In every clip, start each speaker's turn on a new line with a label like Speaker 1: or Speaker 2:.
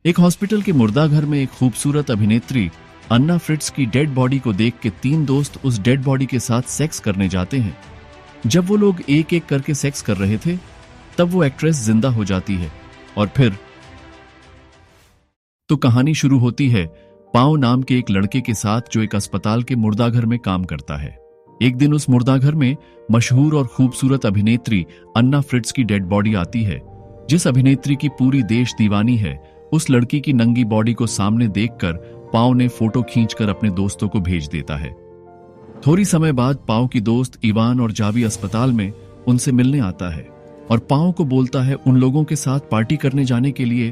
Speaker 1: एक हॉस्पिटल के मुर्दाघर में एक खूबसूरत अभिनेत्री अन्ना फ्रिट्ज की डेड बॉडी को देख के 3 दोस्त उस डेड बॉडी के साथ सेक्स करने जाते हैं। जब वो लोग एक एक करके सेक्स कर रहे थे तब वो एक्ट्रेस जिंदा हो जाती है और फिर तो कहानी शुरू होती है पाओ नाम के एक लड़के के साथ जो एक अस्पताल के मुर्दाघर में काम करता है। एक दिन उस मुर्दाघर में मशहूर और खूबसूरत अभिनेत्री अन्ना फ्रिट्ज की डेड बॉडी आती है। जिस अभिनेत्री की पूरी देश दीवानी है, उस लड़की की नंगी बॉडी को सामने देखकर पाओ ने फोटो खींचकर अपने दोस्तों को भेज देता है। थोड़ी समय बाद पाओ की दोस्त इवान और जावी अस्पताल में उनसे मिलने आता है और पाओ को बोलता है उन लोगों के साथ पार्टी करने जाने के लिए।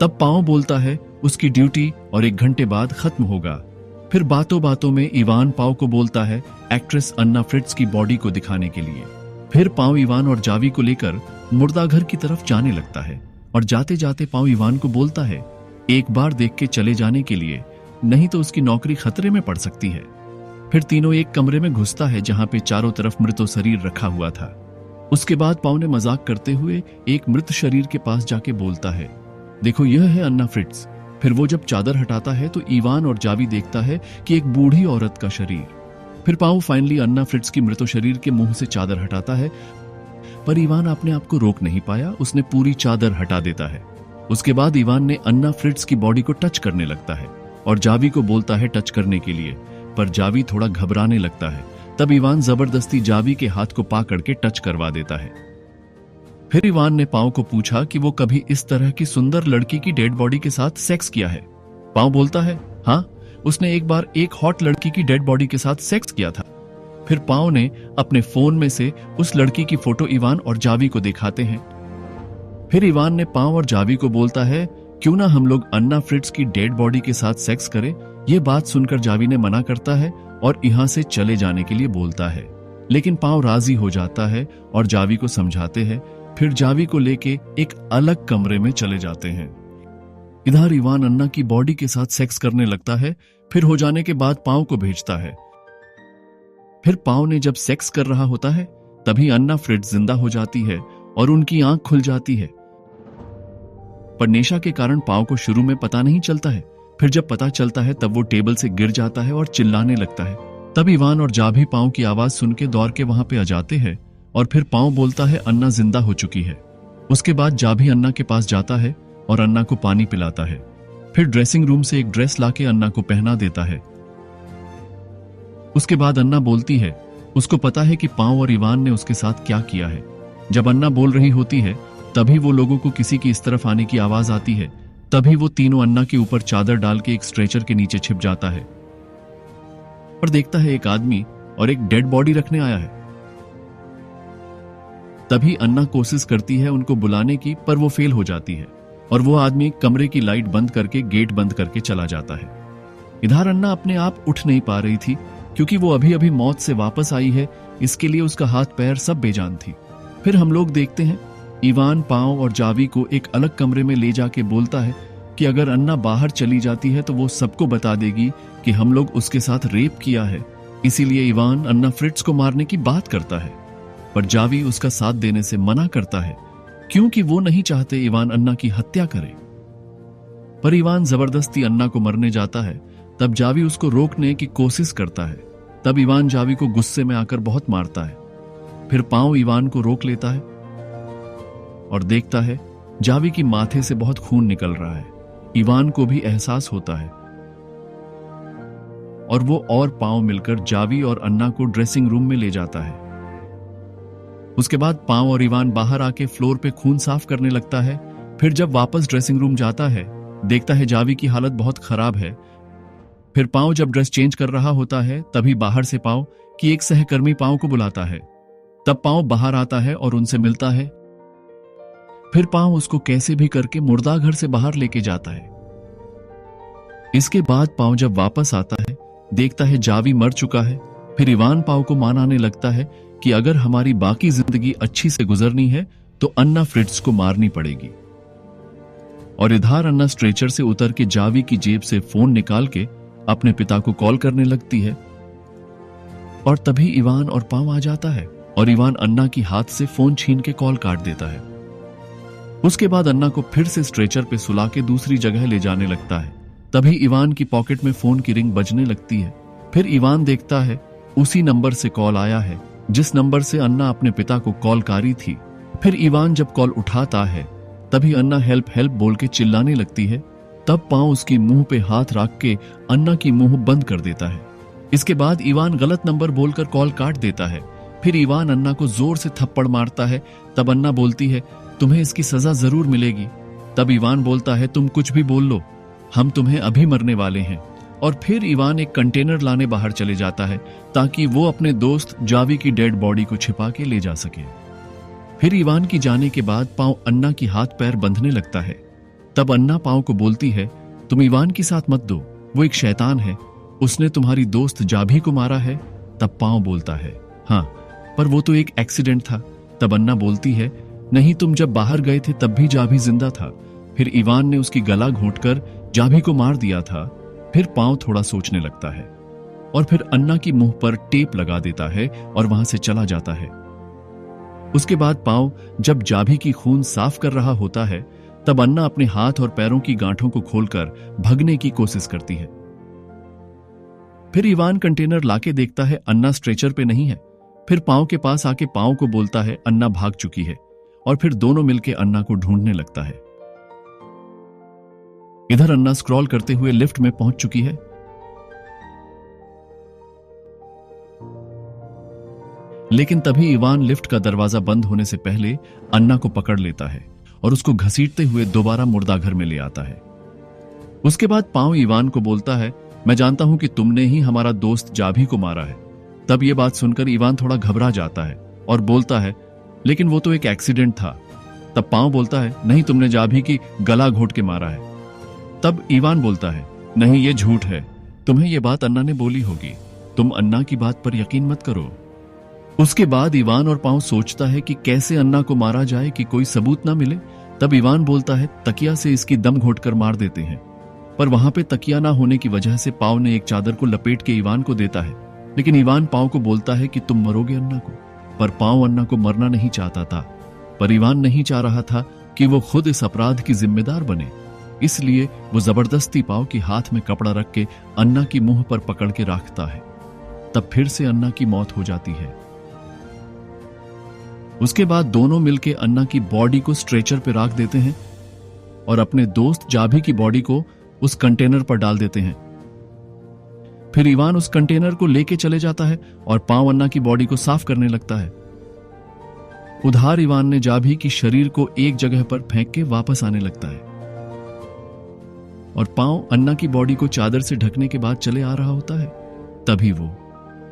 Speaker 1: तब पाओ बोलता है उसकी ड्यूटी और 1 घंटे बाद खत्म होगा। फिर बातों बातों में इवान पाओ को बोलता है एक्ट्रेस अन्ना फ्रिट्ज की बॉडी को दिखाने के लिए। फिर पाओ इवान और जावी को लेकर मुर्दाघर की तरफ जाने लगता है और जाते जाते पाओ इवान को बोलता है एक बार देख के चले जाने के लिए, नहीं तो उसकी नौकरी खतरे में पड़ सकती है। फिर तीनों एक कमरे में घुसता है जहां पे चारों तरफ मृत शरीर रखा हुआ था। उसके बाद पाओ ने मजाक करते हुए एक मृत शरीर के पास जाके बोलता है देखो यह है अन्ना फ्रिट्ज। फिर वो जब चादर हटाता है तो इवान और जावी देखता है कि एक बूढ़ी औरत का शरीर। फिर पाओ फाइनली अन्ना फ्रिट्ज की मृत शरीर के मुंह से चादर हटाता है, पर इवान अपने आप को रोक नहीं पाया, उसने पूरी चादर हटा देता है। उसके बाद इवान ने अन्ना फ्रिट्ज की बॉडी को टच करने लगता है और जावी को बोलता है टच करने के लिए, पर जावी थोड़ा घबराने लगता है। तब इवान जबरदस्ती जावी के हाथ को पकड़ के टच करवा देता है। फिर इवान ने पाओ को पूछा कि वो कभी इस तरह की सुंदर लड़की की डेड बॉडी के साथ सेक्स किया है। पाओ बोलता है हाँ, उसने एक बार एक हॉट लड़की की डेड बॉडी के साथ सेक्स किया था। फिर पाओ ने अपने फोन में से उस लड़की की फोटो इवान और जावी को दिखाते हैं। फिर इवान ने पाओ और जावी को बोलता है क्यों ना हम लोग अन्ना फ्रिट्ज की डेड बॉडी के साथ सेक्स करें। ये बात सुनकर जावी ने मना करता है और यहाँ से चले जाने के लिए बोलता है, लेकिन पाओ राजी हो जाता है और जावी को समझाते हैं। फिर जावी को लेके एक अलग कमरे में चले जाते हैं। इधर इवान अन्ना की बॉडी के साथ सेक्स करने लगता है। फिर हो जाने के बाद पाओ को भेजता है। फिर पाओ ने जब सेक्स कर रहा होता है तभी अन्ना फ्रिट्ज जिंदा हो जाती है और उनकी आंख खुल जाती है, पर नेशा के कारण पाओ को शुरू में पता नहीं चलता है। फिर जब पता चलता है तब वो टेबल से गिर जाता है और चिल्लाने लगता है। तब इवान और जावी पाओ की आवाज सुन के दौड़ के वहां पे आ जाते हैं और फिर पाओ बोलता है अन्ना जिंदा हो चुकी है। उसके बाद जावी अन्ना के पास जाता है और अन्ना को पानी पिलाता है। फिर ड्रेसिंग रूम से एक ड्रेस लाके अन्ना को पहना देता है। उसके बाद अन्ना बोलती है उसको पता है कि पाओ और इवान ने उसके साथ क्या किया है। जब अन्ना बोल रही होती है तभी वो लोगों को किसी की इस तरफ आने की आवाज आती है। तभी वो तीनों अन्ना के ऊपर चादर डाल के एक स्ट्रेचर के नीचे छिप जाता है और देखता है एक आदमी और एक डेड बॉडी रखने आया है। तभी अन्ना कोशिश करती है उनको बुलाने की, पर वो फेल हो जाती है और वो आदमी कमरे की लाइट बंद करके गेट बंद करके चला जाता है। इधर अन्ना अपने आप उठ नहीं पा रही थी क्योंकि वो अभी अभी मौत से वापस आई है, इसके लिए उसका हाथ पैर सब बेजान थी। फिर हम लोग देखते हैं इवान पाओ और जावी को एक अलग कमरे में ले जाके बोलता है कि अगर अन्ना बाहर चली जाती है तो वो सबको बता देगी कि हम लोग उसके साथ रेप किया है। इसीलिए इवान अन्ना फ्रिट्ज को मारने की बात करता है, पर जावी उसका साथ देने से मना करता है क्योंकि वो नहीं चाहते इवान अन्ना की हत्या करे। पर इवान जबरदस्ती अन्ना को मरने जाता है। तब जावी उसको रोकने की कोशिश करता है। तब इवान जावी को गुस्से में आकर बहुत मारता है। फिर पाओ इवान को रोक लेता है और देखता है जावी की माथे से बहुत खून निकल रहा है। इवान को भी एहसास होता है और वो और पाओ मिलकर जावी और अन्ना को ड्रेसिंग रूम में ले जाता है। उसके बाद पाओ और इवान बाहर आके फ्लोर पे खून साफ करने लगता है। फिर जब वापस ड्रेसिंग रूम जाता है देखता है जावी की हालत बहुत खराब है। फिर पाओ जब ड्रेस चेंज कर रहा होता है तभी बाहर से पाओ कि एक सहकर्मी पाओ को बुलाता है। तब पाओ बाहर आता है और उनसे मिलता है। फिर पाओ उसको कैसे भी करके मुर्दाघर से बाहर लेके जाता है। इसके बाद पाओ जब वापस आता है देखता है जावी मर चुका है। फिर इवान पाओ को मनाने लगता है कि अगर हमारी बाकी जिंदगी अच्छी से गुजरनी है तो अन्ना फ्रिट्ज को मारनी पड़ेगी। और इधर अन्ना स्ट्रेचर से उतर के जावी की जेब से फोन निकाल के अपने पिता को कॉल करने लगती है और तभी इवान और पाओ आ जाता है और इवान अन्ना की हाथ से फोन छीन के कॉल काट देता है। उसके बाद अन्ना को फिर से स्ट्रेचर पे सुला के दूसरी जगह ले जाने लगता है। तभी इवान की पॉकेट में फोन की रिंग बजने लगती है। फिर इवान देखता है उसी नंबर से कॉल आया है जिस नंबर से अन्ना अपने पिता को कॉल करी थी। फिर इवान जब कॉल उठाता है तभी अन्ना हेल्प हेल्प बोल के चिल्लाने लगती है। तब पांव उसकी मुंह पे हाथ रख के अन्ना की मुंह बंद कर देता है। इसके बाद इवान गलत नंबर बोलकर कॉल काट देता है। फिर इवान अन्ना को जोर से थप्पड़ मारता है। तब अन्ना बोलती है तुम्हें इसकी सजा जरूर मिलेगी। तब इवान बोलता है तुम कुछ भी बोल लो, हम तुम्हें अभी मरने वाले हैं। और फिर इवान एक कंटेनर लाने बाहर चले जाता है ताकि वो अपने दोस्त जावी की डेड बॉडी को छिपा के ले जा सके। फिर इवान की जाने के बाद पांव अन्ना की हाथ पैर बंधने लगता है। तब अन्ना पांव को बोलती है तुम इवान के साथ मत दो, वो एक शैतान है, उसने तुम्हारी दोस्त जाभी को मारा है। तब पांव बोलता है हाँ, पर वो तो एक एक्सीडेंट था। तब अन्ना बोलती है नहीं, तुम जब बाहर गए थे तब भी जाभी जिंदा था। फिर इवान ने उसकी गला घोंटकर जाभी को मार दिया था। फिर पांव थोड़ा सोचने लगता है और फिर अन्ना की मुंह पर टेप लगा देता है और वहां से चला जाता है। उसके बाद पांव जब जाभी की खून साफ कर रहा होता है तब अन्ना अपने हाथ और पैरों की गांठों को खोलकर भगने की कोशिश करती है। फिर इवान कंटेनर लाके देखता है अन्ना स्ट्रेचर पे नहीं है। फिर पांव के पास आके पांव को बोलता है अन्ना भाग चुकी है और फिर दोनों मिलके अन्ना को ढूंढने लगता है। इधर अन्ना स्क्रॉल करते हुए लिफ्ट में पहुंच चुकी है। लेकिन तभी इवान लिफ्ट का दरवाजा बंद होने से पहले अन्ना को पकड़ लेता है और उसको घसीटते हुए दोबारा मुर्दाघर में ले आता है। उसके बाद पांव इवान को बोलता है मैं जानता हूं कि तुमने ही हमारा दोस्त जाभी को मारा है। तब यह बात सुनकर इवान थोड़ा घबरा जाता है और बोलता है लेकिन वो तो एक एक्सीडेंट था। तब पांव बोलता है नहीं, तुमने जाभी की गला घोट के मारा है। तब इवान बोलता है नहीं, ये झूठ है, तुम्हें यह बात अन्ना ने बोली होगी, तुम अन्ना की बात पर यकीन मत करो। उसके बाद इवान और पांव सोचता है कि कैसे अन्ना को मारा जाए कि कोई सबूत ना मिले। तब इवान बोलता है तकिया से इसकी दम घोटकर मार देते हैं। पर वहां पे तकिया ना होने की वजह से पांव ने एक चादर को लपेट के इवान को देता है। लेकिन इवान पांव को बोलता है कि तुम मरोगे अन्ना को। पर पांव अन्ना को मरना नहीं चाहता था, पर इवान नहीं चाह रहा था कि वो खुद इस अपराध की जिम्मेदार बने। इसलिए वो जबरदस्ती पांव के हाथ में कपड़ा रख के अन्ना की मुंह पर पकड़ के रखता है। तब फिर से अन्ना की मौत हो जाती है। उसके बाद दोनों मिलके अन्ना की बॉडी को स्ट्रेचर पे रख देते हैं और अपने दोस्त जाभी की बॉडी को उस कंटेनर पर डाल देते हैं। फिर इवान उस कंटेनर को लेके चले जाता है और पांव अन्ना की बॉडी को साफ करने लगता है। उधार इवान ने जाभी की शरीर को एक जगह पर फेंक के वापस आने लगता है और पांव अन्ना की बॉडी को चादर से ढकने के बाद चले आ रहा होता है। तभी वो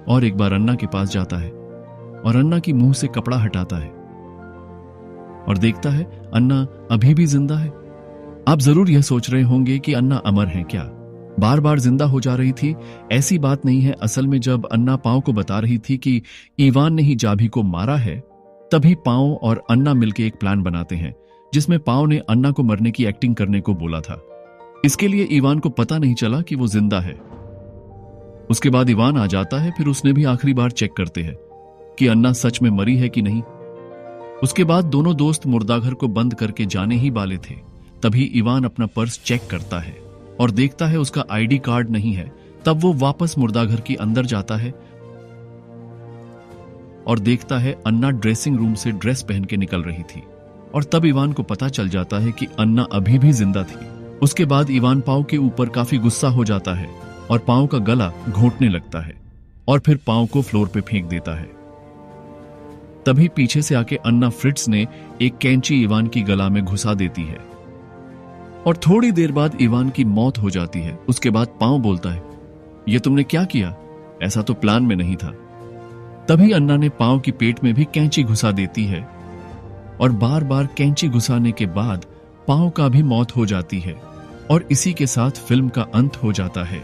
Speaker 1: और एक बार अन्ना के पास जाता है और अन्ना की मुंह से कपड़ा हटाता है और देखता है अन्ना अभी भी जिंदा है। आप जरूर यह सोच रहे होंगे कि अन्ना अमर है क्या, बार बार जिंदा हो जा रही थी। ऐसी बात नहीं है। असल में जब अन्ना पांव को बता रही थी कि इवान ने ही जाभी को मारा है, तभी पांव और अन्ना मिलकर एक प्लान बनाते हैं जिसमें पांव ने अन्ना को मरने की एक्टिंग करने को बोला था। इसके लिए इवान को पता नहीं चला कि वो जिंदा है। उसके बाद इवान आ जाता है। फिर उसने भी आखिरी बार चेक करते हैं कि अन्ना सच में मरी है कि नहीं। उसके बाद दोनों दोस्त मुर्दाघर को बंद करके जाने ही वाले थे। तभी इवान अपना पर्स चेक करता है और देखता है उसका आईडी कार्ड नहीं है। तब वो वापस मुर्दाघर के अंदर जाता है और देखता है अन्ना ड्रेसिंग रूम से ड्रेस पहन के निकल रही थी और तब इवान को पता चल जाता है कि अन्ना अभी भी जिंदा थी। उसके बाद इवान पांव के ऊपर काफी गुस्सा हो जाता है और पांव का गला घोंटने लगता है और फिर पांव को फ्लोर पे फेंक देता है। तभी पीछे से आके अन्ना फ्रिट्स ने एक कैंची इवान की गला में घुसा देती है और थोड़ी देर बाद इवान की मौत हो जाती है। उसके बाद पांव बोलता है ये तुमने क्या किया, ऐसा तो प्लान में नहीं था। तभी अन्ना ने पांव की पेट में भी कैंची घुसा देती है और बार बार कैंची घुसाने के बाद पांव का भी मौत हो जाती है और इसी के साथ फिल्म का अंत हो जाता है।